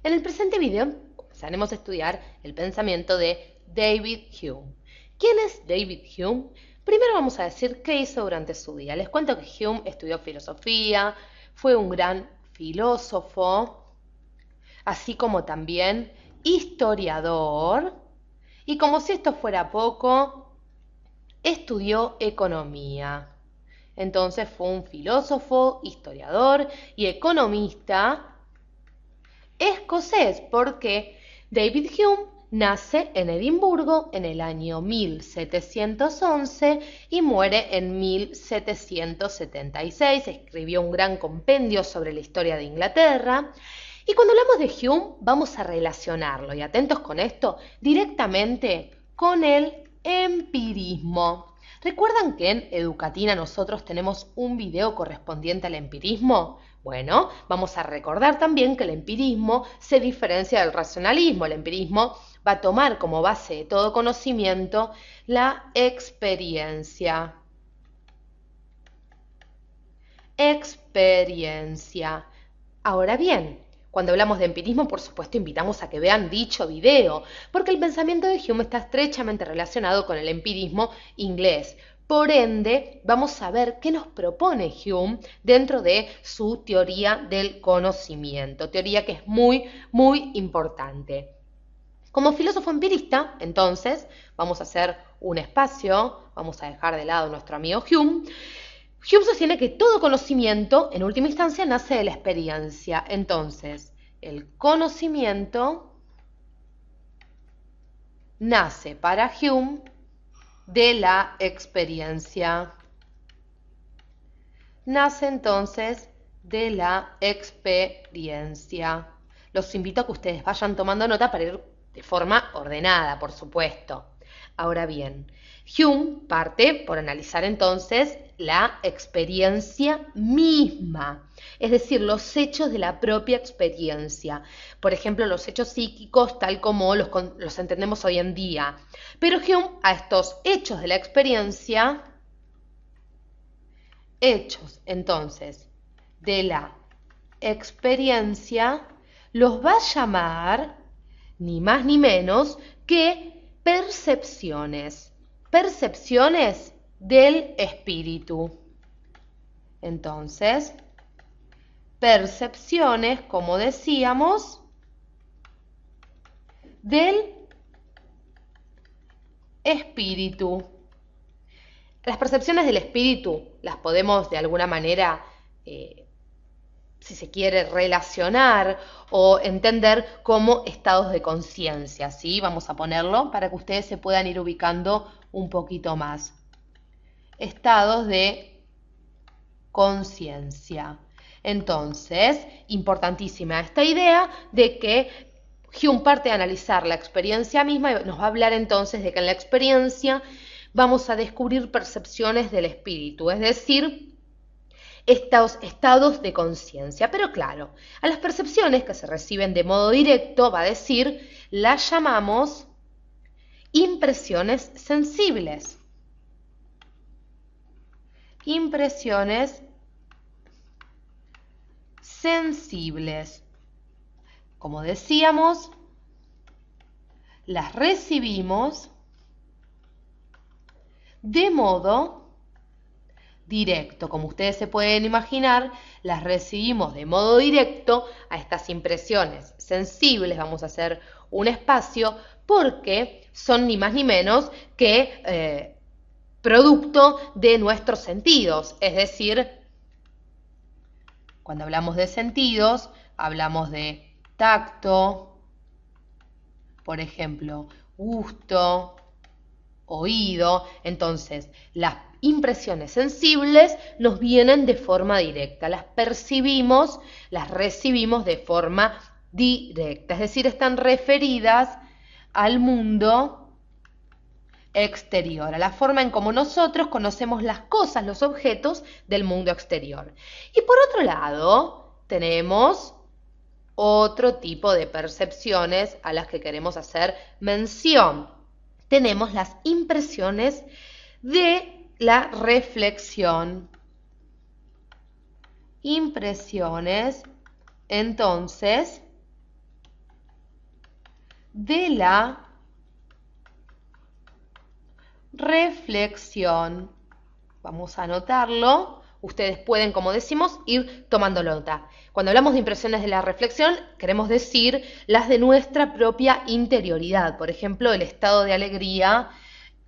En el presente video comenzaremos a estudiar el pensamiento de David Hume. ¿Quién es David Hume? Primero vamos a decir qué hizo durante su día. Les cuento que Hume estudió filosofía, fue un gran filósofo, así como también historiador, y como si esto fuera poco, estudió economía. Entonces fue un filósofo, historiador y economista escocés, porque David Hume nace en Edimburgo en el año 1711 y muere en 1776. Escribió un gran compendio sobre la historia de Inglaterra. Y cuando hablamos de Hume, vamos a relacionarlo, y atentos con esto, directamente con el empirismo. ¿Recuerdan que en Educatina nosotros tenemos un video correspondiente al empirismo? Bueno, vamos a recordar también que el empirismo se diferencia del racionalismo. El empirismo va a tomar como base de todo conocimiento la experiencia. Experiencia. Ahora bien, cuando hablamos de empirismo, por supuesto, invitamos a que vean dicho video, porque el pensamiento de Hume está estrechamente relacionado con el empirismo inglés. Por ende, vamos a ver qué nos propone Hume dentro de su teoría del conocimiento, teoría que es muy, muy importante. Como filósofo empirista, entonces, vamos a hacer un espacio, vamos a dejar de lado a nuestro amigo Hume. Hume sostiene que todo conocimiento, en última instancia, nace de la experiencia. Entonces, el conocimiento nace para Hume de la experiencia. Nace entonces de la experiencia. Los invito a que ustedes vayan tomando nota para ir de forma ordenada, por supuesto. Ahora bien, Hume parte por analizar entonces la experiencia misma, es decir, los hechos de la propia experiencia. Por ejemplo, los hechos psíquicos tal como los entendemos hoy en día. Pero Hume a estos hechos de la experiencia, hechos entonces de la experiencia, los va a llamar ni más ni menos que percepciones. Percepciones del espíritu. Entonces, percepciones, como decíamos, del espíritu. Las percepciones del espíritu las podemos de alguna manera, si se quiere, relacionar o entender como estados de conciencia, ¿sí? Vamos a ponerlo para que ustedes se puedan ir ubicando un poquito más. Estados de conciencia. Entonces, importantísima esta idea de que Hume parte de analizar la experiencia misma y nos va a hablar entonces de que en la experiencia vamos a descubrir percepciones del espíritu, es decir, estos estados de conciencia. Pero claro, a las percepciones que se reciben de modo directo, va a decir, las llamamos impresiones sensibles. Impresiones sensibles. Como decíamos, las recibimos de modo directo. Como ustedes se pueden imaginar, las recibimos de modo directo a estas impresiones sensibles. Vamos a hacer un espacio porque son ni más ni menos que producto de nuestros sentidos. Es decir, cuando hablamos de sentidos, hablamos de tacto, por ejemplo, gusto, oído. Entonces, las impresiones sensibles nos vienen de forma directa, las percibimos, las recibimos de forma directa, es decir, están referidas al mundo exterior, a la forma en cómo nosotros conocemos las cosas, los objetos del mundo exterior. Y por otro lado, tenemos otro tipo de percepciones a las que queremos hacer mención. Tenemos las impresiones de la reflexión. Impresiones, entonces, de la reflexión. Vamos a anotarlo. Ustedes pueden, como decimos, ir tomando nota. Cuando hablamos de impresiones de la reflexión, queremos decir las de nuestra propia interioridad. Por ejemplo, el estado de alegría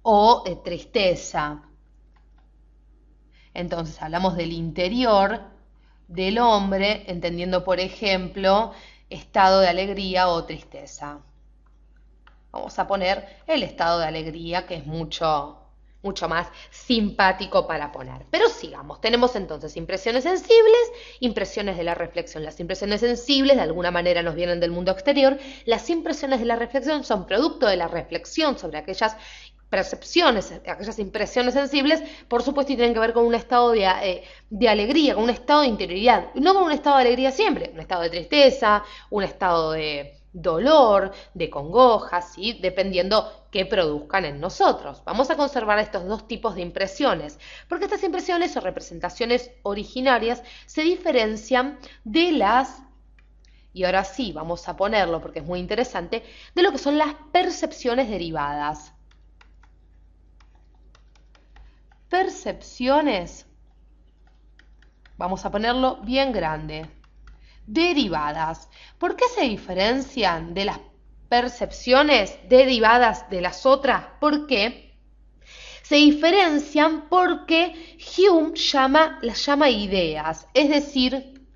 o tristeza. Entonces, hablamos del interior del hombre, entendiendo, por ejemplo, estado de alegría o tristeza. Vamos a poner el estado de alegría, que es mucho más simpático para poner. Pero sigamos, tenemos entonces impresiones sensibles, impresiones de la reflexión. Las impresiones sensibles de alguna manera nos vienen del mundo exterior, las impresiones de la reflexión son producto de la reflexión sobre aquellas percepciones, aquellas impresiones sensibles, por supuesto, y tienen que ver con un estado de alegría, con un estado de interioridad, no con un estado de alegría siempre, un estado de tristeza, un estado de dolor, de congoja, ¿sí? Dependiendo qué produzcan en nosotros. Vamos a conservar estos dos tipos de impresiones, porque estas impresiones o representaciones originarias se diferencian de las, y ahora sí, vamos a ponerlo porque es muy interesante, de lo que son las percepciones derivadas. Percepciones, vamos a ponerlo bien grande, derivadas. ¿Por qué se diferencian de las percepciones derivadas de las otras? ¿Por qué? Se diferencian porque Hume las llama ideas, es decir,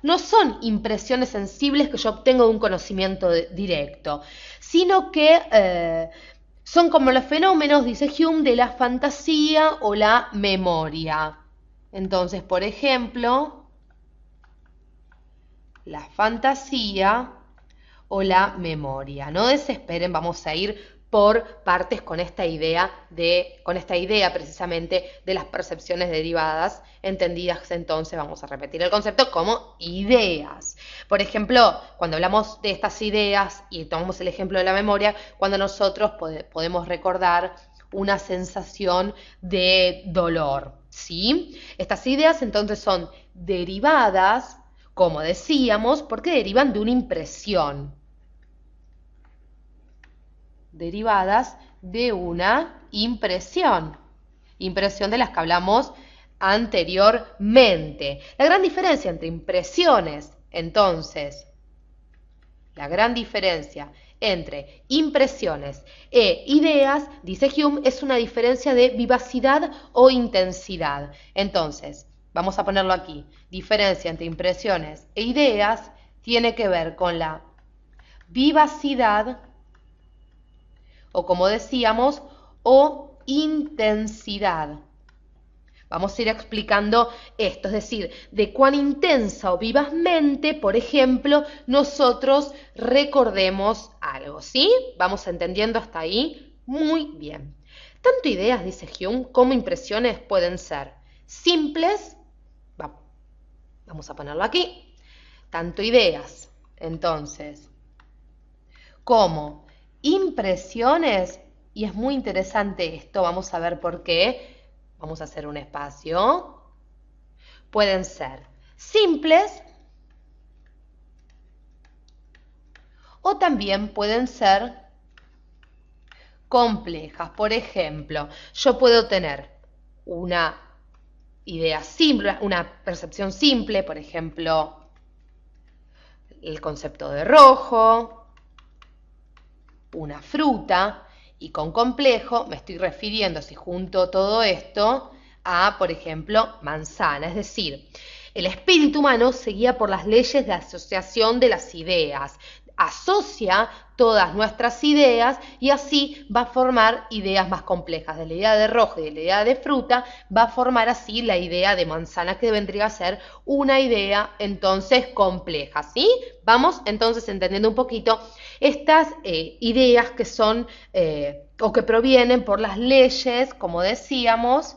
no son impresiones sensibles que yo obtengo de un conocimiento directo, sino que son como los fenómenos, dice Hume, de la fantasía o la memoria. Entonces, por ejemplo, la fantasía o la memoria. No desesperen, vamos a ir por partes con esta idea precisamente de las percepciones derivadas, entendidas entonces, vamos a repetir el concepto, como ideas. Por ejemplo, cuando hablamos de estas ideas y tomamos el ejemplo de la memoria, cuando nosotros podemos recordar una sensación de dolor, ¿sí? Estas ideas entonces son derivadas, como decíamos, porque derivan de una impresión. Derivadas de una impresión de las que hablamos anteriormente. La gran diferencia entre impresiones, entonces, la gran diferencia entre impresiones e ideas, dice Hume, es una diferencia de vivacidad o intensidad. Entonces, vamos a ponerlo aquí, diferencia entre impresiones e ideas tiene que ver con la vivacidad o, como decíamos, o intensidad. Vamos a ir explicando esto, es decir, de cuán intensa o vivazmente, por ejemplo, nosotros recordemos algo, ¿sí? ¿Vamos entendiendo hasta ahí? Muy bien. Tanto ideas, dice Hume, como impresiones pueden ser simples, vamos a ponerlo aquí, tanto ideas, entonces, como impresiones, y es muy interesante esto, vamos a ver por qué, vamos a hacer un espacio, pueden ser simples o también pueden ser complejas. Por ejemplo, yo puedo tener una idea simple, una percepción simple, por ejemplo, el concepto de rojo, una fruta, y con complejo me estoy refiriendo, si junto todo esto, a, por ejemplo, manzana. Es decir, el espíritu humano se guía por las leyes de asociación de las ideas. Asocia todas nuestras ideas y así va a formar ideas más complejas. De la idea de rojo y de la idea de fruta va a formar así la idea de manzana, que vendría a ser una idea entonces compleja, ¿sí? Vamos entonces entendiendo un poquito estas ideas que son o que provienen por las leyes, como decíamos,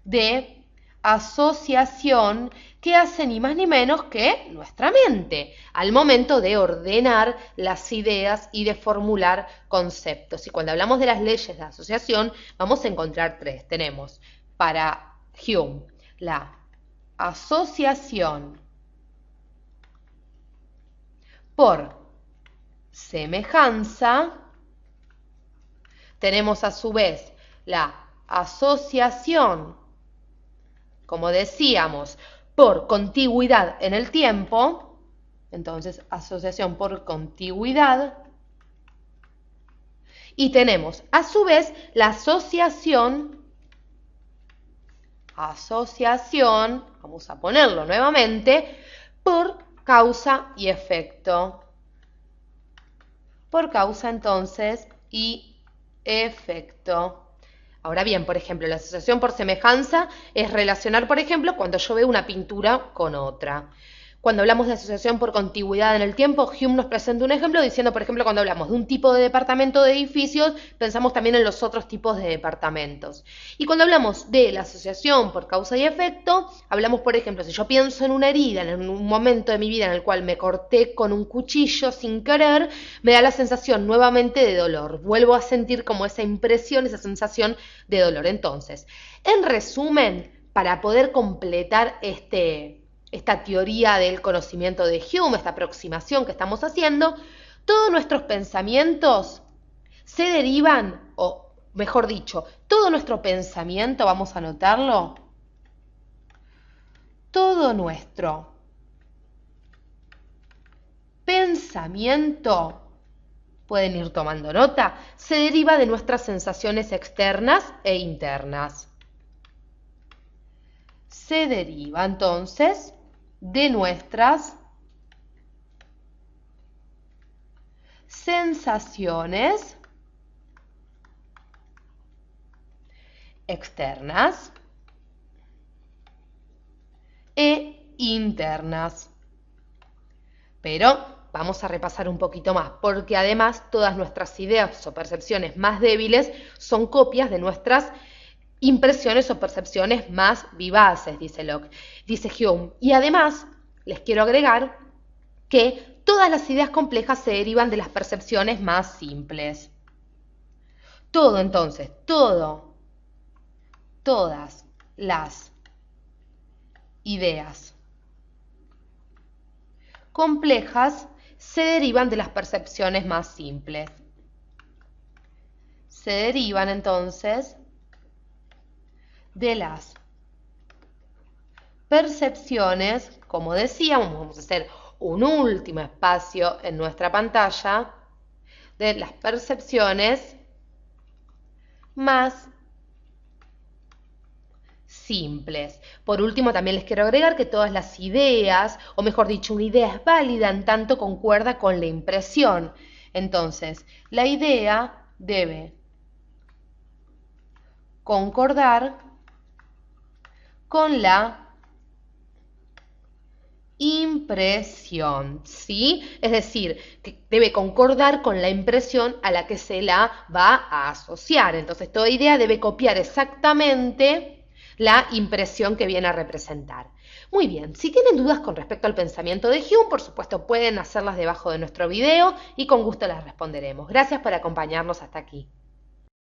de asociación que hace ni más ni menos que nuestra mente al momento de ordenar las ideas y de formular conceptos. Y cuando hablamos de las leyes de asociación, vamos a encontrar tres. Tenemos para Hume la asociación por semejanza. Tenemos a su vez la asociación, como decíamos, por contigüidad en el tiempo. Entonces, asociación por contigüidad. Y tenemos a su vez la asociación, vamos a ponerlo nuevamente, por causa y efecto. Por causa entonces y efecto. Ahora bien, por ejemplo, la asociación por semejanza es relacionar, por ejemplo, cuando yo veo una pintura con otra. Cuando hablamos de asociación por contigüidad en el tiempo, Hume nos presenta un ejemplo diciendo, por ejemplo, cuando hablamos de un tipo de departamento de edificios, pensamos también en los otros tipos de departamentos. Y cuando hablamos de la asociación por causa y efecto, hablamos, por ejemplo, si yo pienso en una herida, en un momento de mi vida en el cual me corté con un cuchillo sin querer, me da la sensación nuevamente de dolor. Vuelvo a sentir como esa impresión, esa sensación de dolor. Entonces, en resumen, para poder completar esta teoría del conocimiento de Hume, esta aproximación que estamos haciendo, todos nuestros pensamientos se derivan, o mejor dicho, todo nuestro pensamiento, vamos a anotarlo, todo nuestro pensamiento, pueden ir tomando nota, se deriva de nuestras sensaciones externas e internas. Se deriva entonces de nuestras sensaciones externas e internas. Pero vamos a repasar un poquito más, porque además todas nuestras ideas o percepciones más débiles son copias de nuestras impresiones o percepciones más vivaces, dice Hume. Y además, les quiero agregar que todas las ideas complejas se derivan de las percepciones más simples. Todo, entonces, todas las ideas complejas se derivan de las percepciones más simples. Se derivan, entonces, de las percepciones, como decíamos, vamos a hacer un último espacio en nuestra pantalla, de las percepciones más simples. Por último, también les quiero agregar que todas las ideas, o mejor dicho, una idea es válida en tanto concuerda con la impresión. Entonces, la idea debe concordar con la impresión, ¿sí? Es decir, que debe concordar con la impresión a la que se la va a asociar. Entonces, toda idea debe copiar exactamente la impresión que viene a representar. Muy bien, si tienen dudas con respecto al pensamiento de Hume, por supuesto pueden hacerlas debajo de nuestro video y con gusto las responderemos. Gracias por acompañarnos hasta aquí.